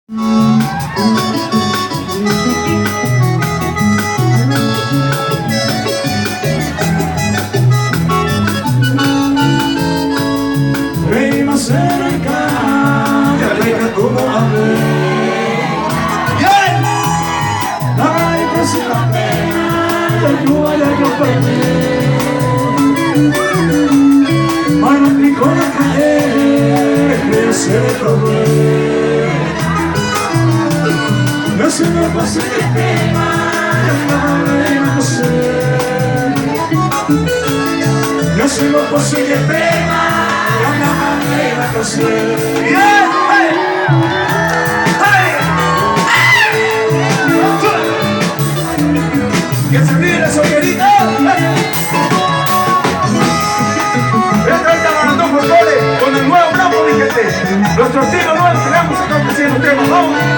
Ven más cerca, te aleja como amor. Ay, pues si la pena, te ayuda a comprender. Mano y con la caer, crece de correr. No se me pase el tema, ya no coser. No se me pase el tema, ya no coser. ¡Que se mire, solterita! Esta es la maratón folclore con el nuevo Bravo, mi gente. Nuestro estilo nuevo que le vamos a estar ofreciendo temas. ¡Vamos!